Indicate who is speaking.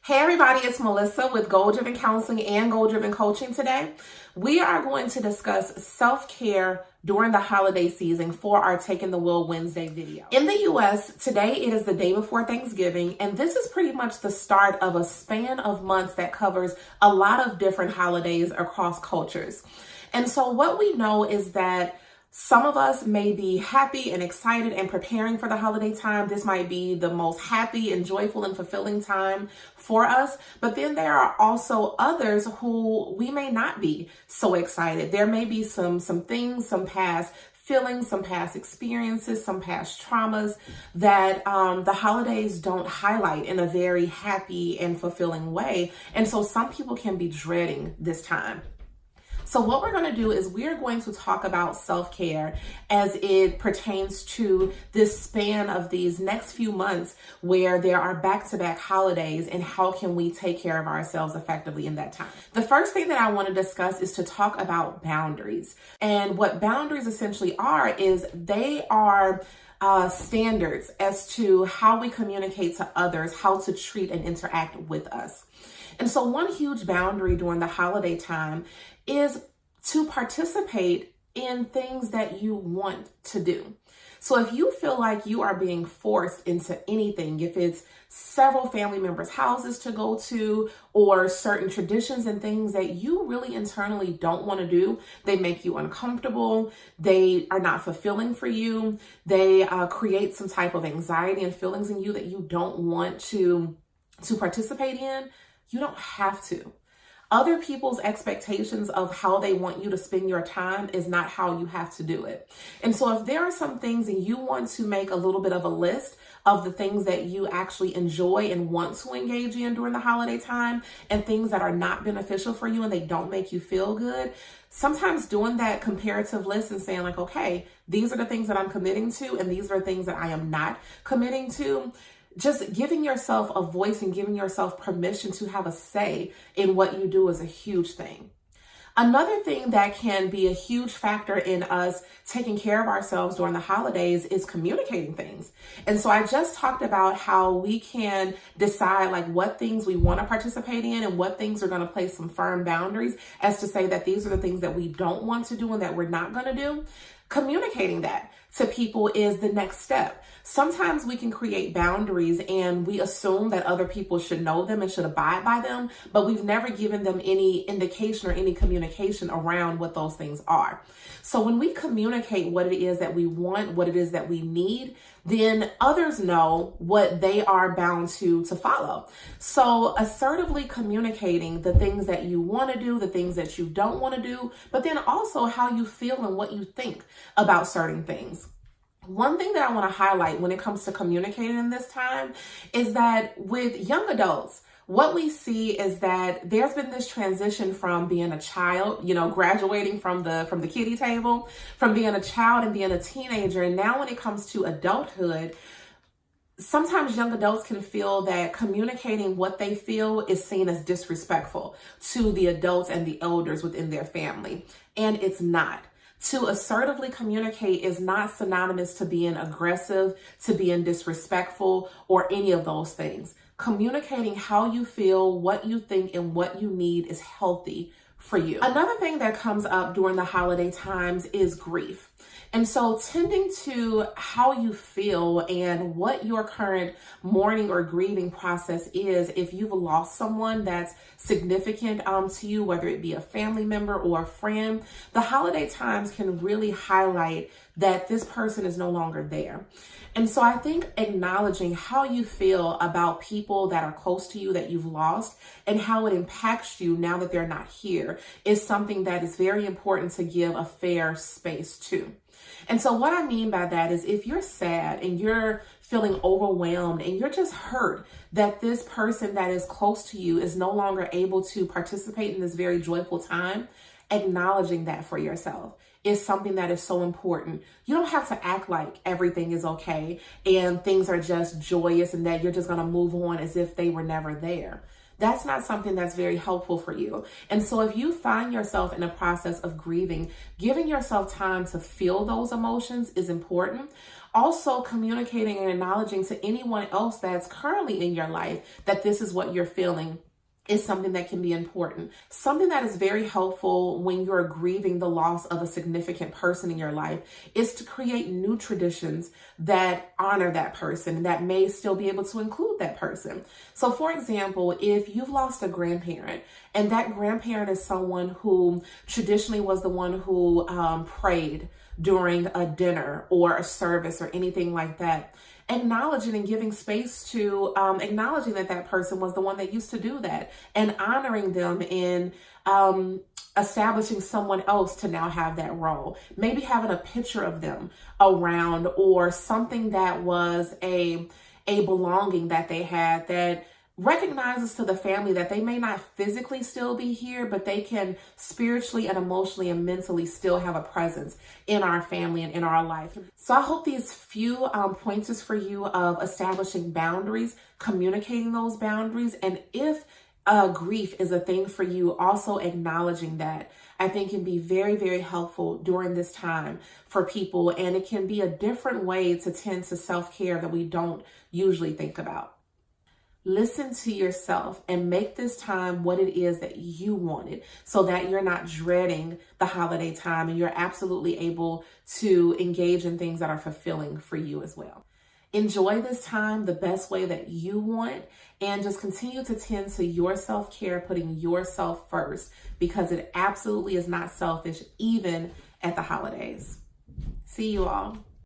Speaker 1: Hey everybody, it's Melissa with Goal Driven Counseling and Goal Driven Coaching today. We are going to discuss self-care during the holiday season for our Taking the Wheel Wednesday video. In the US, today it is the day before Thanksgiving, and this is pretty much the start of a span of months that covers a lot of different holidays across cultures. And so what we know is that some of us may be happy and excited and preparing for the holiday time. This might be the most happy and joyful and fulfilling time for us. But then there are also others who we may not be so excited. There may be some things, some past feelings, some past experiences, some past traumas that the holidays don't highlight in a very happy and fulfilling way. And so some people can be dreading this time. So what we're going to do is we're going to talk about self-care as it pertains to this span of these next few months where there are back-to-back holidays, and how can we take care of ourselves effectively in that time. The first thing that I want to discuss is to talk about boundaries. And what boundaries essentially are is they are standards as to how we communicate to others, how to treat and interact with us. And so one huge boundary during the holiday time is to participate in things that you want to do. So if you feel like you are being forced into anything, if it's several family members' houses to go to, or certain traditions and things that you really internally don't want to do, they make you uncomfortable, they are not fulfilling for you, they create some type of anxiety and feelings in you that you don't want to participate in, you don't have to. Other people's expectations of how they want you to spend your time is not how you have to do it. And so if there are some things and you want to make a little bit of a list of the things that you actually enjoy and want to engage in during the holiday time, and things that are not beneficial for you and they don't make you feel good, sometimes doing that comparative list and saying like, okay, these are the things that I'm committing to and these are the things that I am not committing to. Just giving yourself a voice and giving yourself permission to have a say in what you do is a huge thing. Another thing that can be a huge factor in us taking care of ourselves during the holidays is communicating things. And so I just talked about how we can decide like what things we want to participate in and what things are going to place some firm boundaries as to say that these are the things that we don't want to do and that we're not going to do. Communicating that to people is the next step. Sometimes we can create boundaries and we assume that other people should know them and should abide by them, but we've never given them any indication or any communication around what those things are. So when we communicate what it is that we want, what it is that we need, then others know what they are bound to follow. So assertively communicating the things that you want to do, the things that you don't want to do, but then also how you feel and what you think about certain things. One thing that I want to highlight when it comes to communicating in this time is that with young adults, what we see is that there's been this transition from being a child, graduating from the kiddie table, from being a child and being a teenager. And now when it comes to adulthood, sometimes young adults can feel that communicating what they feel is seen as disrespectful to the adults and the elders within their family. And it's not. To assertively communicate is not synonymous to being aggressive, to being disrespectful, or any of those things. Communicating how you feel, what you think, and what you need is healthy for you. Another thing that comes up during the holiday times is grief. And so tending to how you feel and what your current mourning or grieving process is if you've lost someone that's significant to you, whether it be a family member or a friend, the holiday times can really highlight that this person is no longer there. And so I think acknowledging how you feel about people that are close to you that you've lost and how it impacts you now that they're not here is something that is very important to give a fair space to. And so what I mean by that is if you're sad and you're feeling overwhelmed and you're just hurt that this person that is close to you is no longer able to participate in this very joyful time, acknowledging that for yourself is something that is so important. You don't have to act like everything is okay and things are just joyous and that you're just going to move on as if they were never there. That's not something that's very helpful for you. And so if you find yourself in a process of grieving, giving yourself time to feel those emotions is important. Also communicating and acknowledging to anyone else that's currently in your life that this is what you're feeling is something that can be important. Something that is very helpful when you're grieving the loss of a significant person in your life is to create new traditions that honor that person, that may still be able to include that person. So for example, if you've lost a grandparent and that grandparent is someone who traditionally was the one who prayed during a dinner or a service or anything like that, acknowledging and giving space to acknowledging that that person was the one that used to do that and honoring them in establishing someone else to now have that role. Maybe having a picture of them around or something that was a belonging that they had that recognizes to the family that they may not physically still be here, but they can spiritually and emotionally and mentally still have a presence in our family and in our life. So I hope these few pointers for you of establishing boundaries, communicating those boundaries, and if grief is a thing for you, also acknowledging that, I think can be very, very helpful during this time for people. And it can be a different way to tend to self-care that we don't usually think about. Listen to yourself and make this time what it is that you wanted so that you're not dreading the holiday time and you're absolutely able to engage in things that are fulfilling for you as well. Enjoy this time the best way that you want and just continue to tend to your self-care, putting yourself first, because it absolutely is not selfish even at the holidays. See you all.